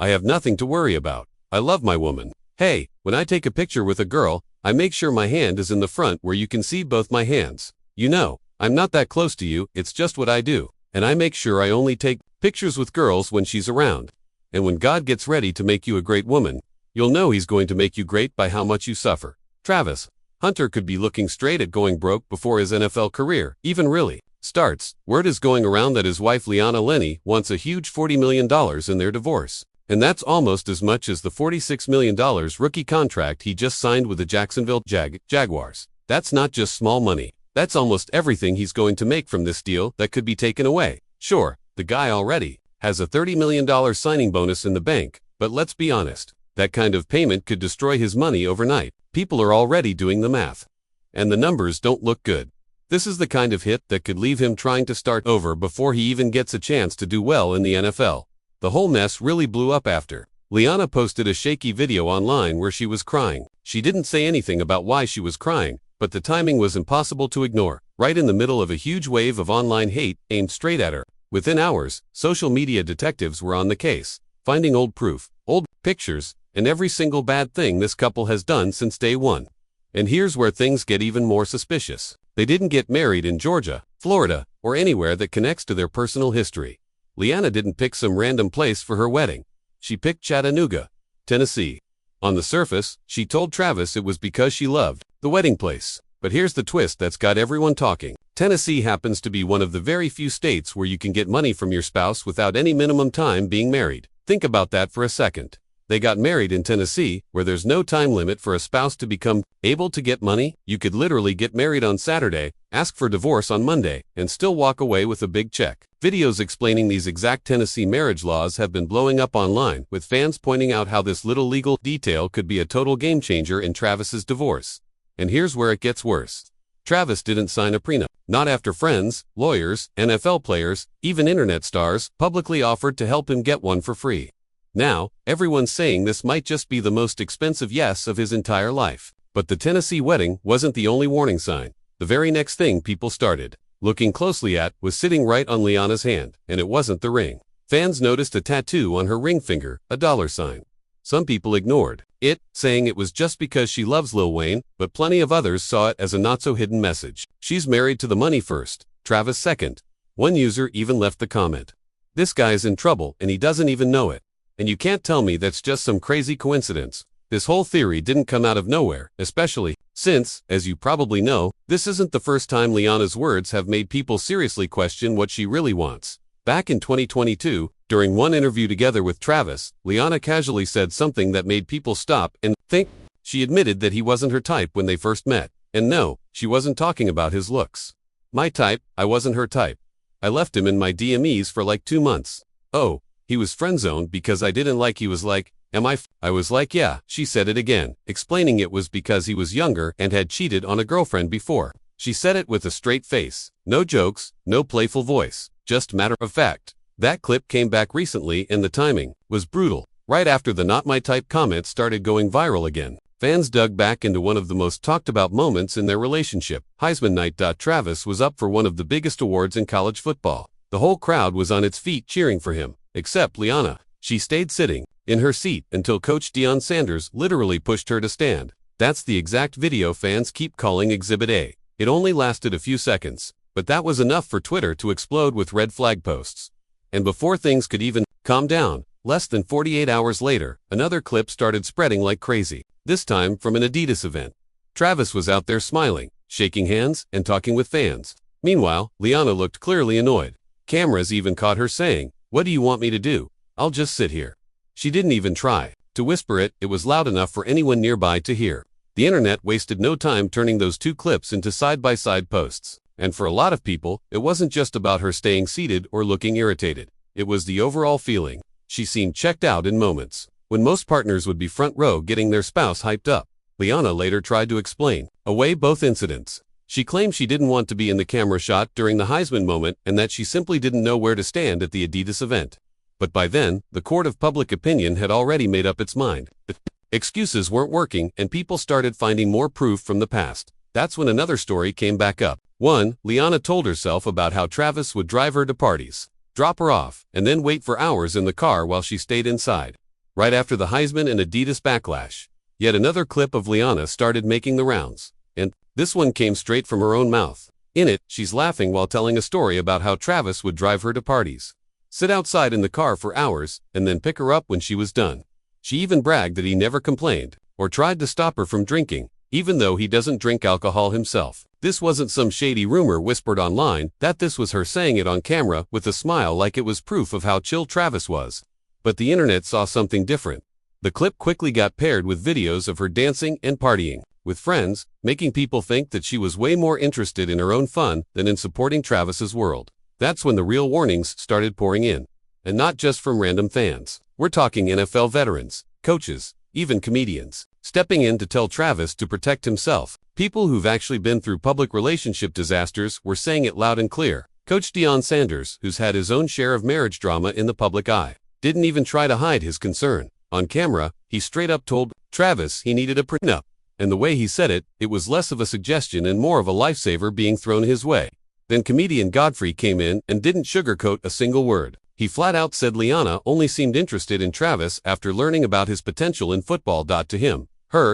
I have nothing to worry about. I love my woman. Hey, when I take a picture with a girl, I make sure my hand is in the front where you can see both my hands. You know, I'm not that close to you, it's just what I do. And I make sure I only take pictures with girls when she's around. And when God gets ready to make you a great woman, you'll know he's going to make you great by how much you suffer. Travis Hunter could be looking straight at going broke before his NFL career even really starts. Word is going around that his wife Liana Lenny wants a huge $40 million in their divorce. And that's almost as much as the $46 million rookie contract he just signed with the Jacksonville Jaguars. That's not just small money. That's almost everything he's going to make from this deal that could be taken away. Sure, the guy already has a $30 million signing bonus in the bank, but let's be honest, that kind of payment could destroy his money overnight. People are already doing the math. And the numbers don't look good. This is the kind of hit that could leave him trying to start over before he even gets a chance to do well in the NFL. The whole mess really blew up after Liana posted a shaky video online where she was crying. She didn't say anything about why she was crying, but the timing was impossible to ignore. Right in the middle of a huge wave of online hate aimed straight at her. Within hours, social media detectives were on the case, finding old proof, old pictures, and every single bad thing this couple has done since day one. And here's where things get even more suspicious. They didn't get married in Georgia, Florida, or anywhere that connects to their personal history. Liana didn't pick some random place for her wedding. She picked Chattanooga, Tennessee. On the surface, she told Travis it was because she loved the wedding place. But here's the twist that's got everyone talking. Tennessee happens to be one of the very few states where you can get money from your spouse without any minimum time being married. Think about that for a second. They got married in Tennessee, where there's no time limit for a spouse to become able to get money. You could literally get married on Saturday, ask for divorce on Monday, and still walk away with a big check. Videos explaining these exact Tennessee marriage laws have been blowing up online, with fans pointing out how this little legal detail could be a total game changer in Travis's divorce. And here's where it gets worse. Travis didn't sign a prenup. Not after friends, lawyers, NFL players, even internet stars publicly offered to help him get one for free. Now, everyone's saying this might just be the most expensive yes of his entire life. But the Tennessee wedding wasn't the only warning sign. The very next thing people started looking closely at was sitting right on Liana's hand, and it wasn't the ring. Fans noticed a tattoo on her ring finger, a dollar sign. Some people ignored it, saying it was just because she loves Lil Wayne, but plenty of others saw it as a not-so-hidden message. She's married to the money first, Travis second. One user even left the comment, "This guy's in trouble and he doesn't even know it." And you can't tell me that's just some crazy coincidence. This whole theory didn't come out of nowhere, especially since, as you probably know, this isn't the first time Liana's words have made people seriously question what she really wants. Back in 2022, during one interview together with Travis, Liana casually said something that made people stop and think. She admitted that he wasn't her type when they first met. And no, she wasn't talking about his looks. "My type, I wasn't her type. I left him in my DMs for like 2 months. Oh, he was friend-zoned because I didn't like he was like, I was like yeah," she said it again, explaining it was because he was younger and had cheated on a girlfriend before. She said it with a straight face, no jokes, no playful voice, just matter of fact. That clip came back recently and the timing was brutal. Right after the "not my type" comments started going viral again, fans dug back into one of the most talked about moments in their relationship, Heisman night. Travis was up for one of the biggest awards in college football. The whole crowd was on its feet cheering for him, except Liana. She stayed sitting in her seat until Coach Deion Sanders literally pushed her to stand. That's the exact video fans keep calling Exhibit A. It only lasted a few seconds, but that was enough for Twitter to explode with red flag posts. And before things could even calm down, less than 48 hours later, another clip started spreading like crazy, this time from an Adidas event. Travis was out there smiling, shaking hands, and talking with fans. Meanwhile, Liana looked clearly annoyed. Cameras even caught her saying, "What do you want me to do? I'll just sit here." She didn't even try to whisper it, it was loud enough for anyone nearby to hear. The internet wasted no time turning those two clips into side-by-side posts. And for a lot of people, it wasn't just about her staying seated or looking irritated. It was the overall feeling. She seemed checked out in moments, when most partners would be front row getting their spouse hyped up. Liana later tried to explain away both incidents. She claimed she didn't want to be in the camera shot during the Heisman moment and that she simply didn't know where to stand at the Adidas event. But by then, the court of public opinion had already made up its mind. Excuses weren't working and people started finding more proof from the past. That's when another story came back up. One, Liana told herself about how Travis would drive her to parties, drop her off, and then wait for hours in the car while she stayed inside. right after the Heisman and Adidas backlash. Yet another clip of Liana started making the rounds, and this one came straight from her own mouth. In it, she's laughing while telling a story about how Travis would drive her to parties, sit outside in the car for hours, and then pick her up when she was done. She even bragged that he never complained or tried to stop her from drinking, even though he doesn't drink alcohol himself. This wasn't some shady rumor whispered online, this was her saying it on camera with a smile like it was proof of how chill Travis was. But the internet saw something different. The clip quickly got paired with videos of her dancing and partying with friends, making people think that she was way more interested in her own fun than in supporting Travis's world. That's when the real warnings started pouring in. And not just from random fans. We're talking NFL veterans, coaches, even comedians, stepping in to tell Travis to protect himself. People who've actually been through public relationship disasters were saying it loud and clear. Coach Deion Sanders, who's had his own share of marriage drama in the public eye, didn't even try to hide his concern. On camera, he straight up told Travis he needed a prenup. And the way he said it, it was less of a suggestion and more of a lifesaver being thrown his way. Then comedian Godfrey came in and didn't sugarcoat a single word. He flat out said Liana only seemed interested in Travis after learning about his potential in football. To him,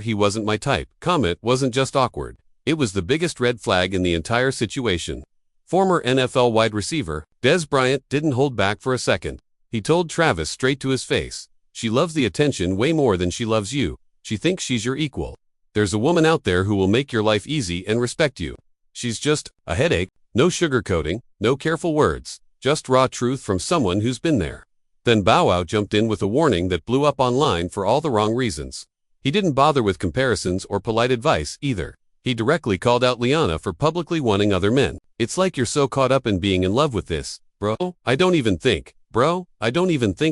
he wasn't my type. Comment wasn't just awkward. It was the biggest red flag in the entire situation. Former NFL wide receiver, Dez Bryant, didn't hold back for a second. He told Travis straight to his face, "She loves the attention way more than she loves you. She thinks she's your equal. There's a woman out there who will make your life easy and respect you. She's just a headache." No sugarcoating, no careful words, just raw truth from someone who's been there. Then Bow Wow jumped in with a warning that blew up online for all the wrong reasons. He didn't bother with comparisons or polite advice either. He directly called out Liana for publicly wanting other men. "It's like you're so caught up in being in love with this, bro. I don't even think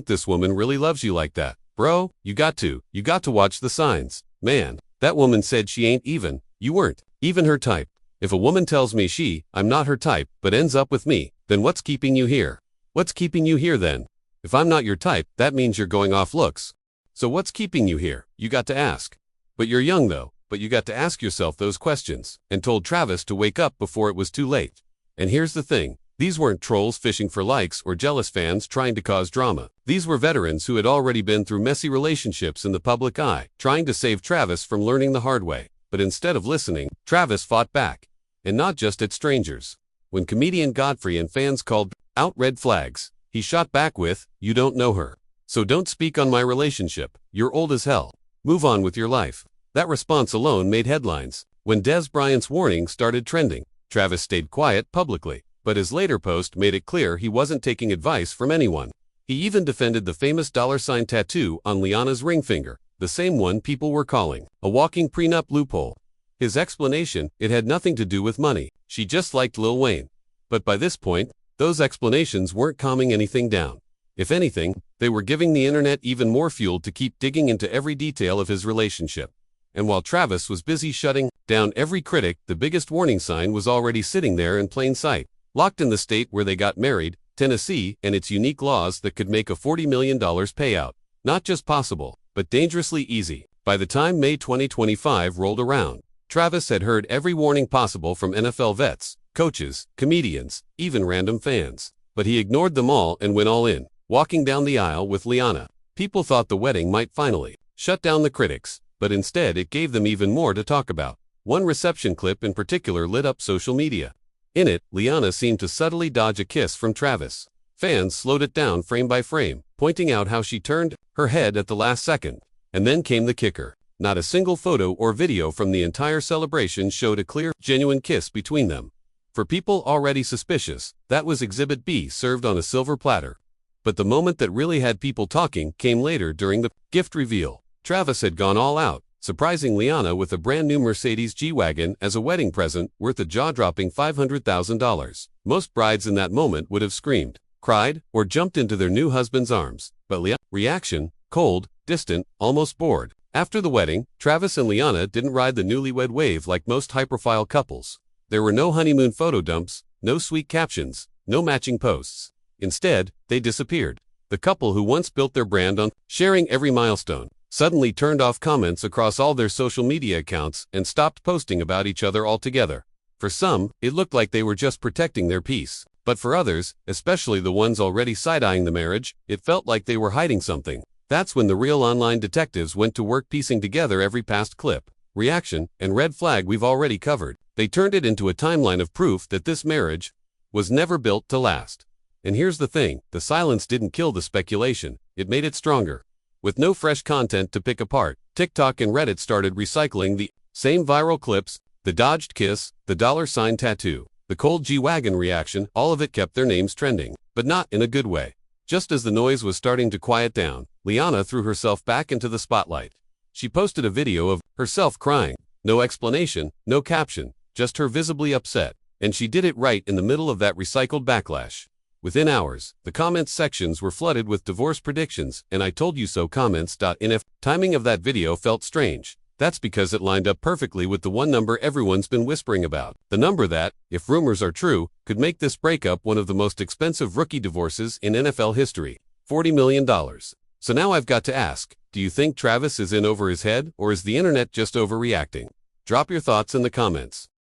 this woman really loves you like that. Bro, you got to watch the signs. Man, that woman said you weren't even her type. If a woman tells me I'm not her type, but ends up with me, then what's keeping you here? What's keeping you here then? If I'm not your type, that means you're going off looks. So what's keeping you here? You got to ask. But you're young though, but you got to ask yourself those questions," and told Travis to wake up before it was too late. And here's the thing. These weren't trolls fishing for likes or jealous fans trying to cause drama. These were veterans who had already been through messy relationships in the public eye, trying to save Travis from learning the hard way. But instead of listening, Travis fought back. And not just at strangers. When comedian Godfrey and fans called out red flags, he shot back with, "You don't know her. So don't speak on my relationship. You're old as hell. Move on with your life." That response alone made headlines. When Dez Bryant's warning started trending, Travis stayed quiet publicly, but his later post made it clear he wasn't taking advice from anyone. He even defended the famous $sign tattoo on Liana's ring finger, the same one people were calling a walking prenup loophole. His explanation, it had nothing to do with money. She just liked Lil Wayne. But by this point, those explanations weren't calming anything down. If anything, they were giving the internet even more fuel to keep digging into every detail of his relationship. And while Travis was busy shutting down every critic, the biggest warning sign was already sitting there in plain sight. Locked in the state where they got married, Tennessee, and its unique laws that could make a $40 million payout. Not just possible, but dangerously easy. By the time May 2025 rolled around, Travis had heard every warning possible from NFL vets, coaches, comedians, even random fans. But he ignored them all and went all in, walking down the aisle with Liana. People thought the wedding might finally shut down the critics, but instead it gave them even more to talk about. One reception clip in particular lit up social media. In it, Liana seemed to subtly dodge a kiss from Travis. Fans slowed it down frame by frame, pointing out how she turned her head at the last second. And then came the kicker. Not a single photo or video from the entire celebration showed a clear, genuine kiss between them. For people already suspicious, that was Exhibit B served on a silver platter. But the moment that really had people talking came later during the gift reveal. Travis had gone all out, surprising Liana with a brand new Mercedes G-Wagon as a wedding present worth a jaw-dropping $500,000. Most brides in that moment would have screamed, cried, or jumped into their new husband's arms. But Liana's reaction, cold, distant, almost bored. After the wedding, Travis and Liana didn't ride the newlywed wave like most high-profile couples. There were no honeymoon photo dumps, no sweet captions, no matching posts. Instead, they disappeared. The couple who once built their brand on sharing every milestone suddenly turned off comments across all their social media accounts and stopped posting about each other altogether. For some, it looked like they were just protecting their peace. But for others, especially the ones already side-eyeing the marriage, it felt like they were hiding something. That's when the real online detectives went to work piecing together every past clip, reaction, and red flag we've already covered. They turned it into a timeline of proof that this marriage was never built to last. And here's the thing, the silence didn't kill the speculation, it made it stronger. With no fresh content to pick apart, TikTok and Reddit started recycling the same viral clips, the dodged kiss, the $sign tattoo, the cold G-Wagon reaction, all of it kept their names trending, but not in a good way. Just as the noise was starting to quiet down, Liana threw herself back into the spotlight. She posted a video of herself crying. No explanation, no caption, just her visibly upset. And she did it right in the middle of that recycled backlash. Within hours, the comments sections were flooded with divorce predictions and I told you so comments. If timing of that video felt strange, that's because it lined up perfectly with the one number everyone's been whispering about. The number that, if rumors are true, could make this breakup one of the most expensive rookie divorces in NFL history. $40 million. So now I've got to ask, do you think Travis is in over his head or is the internet just overreacting? Drop your thoughts in the comments.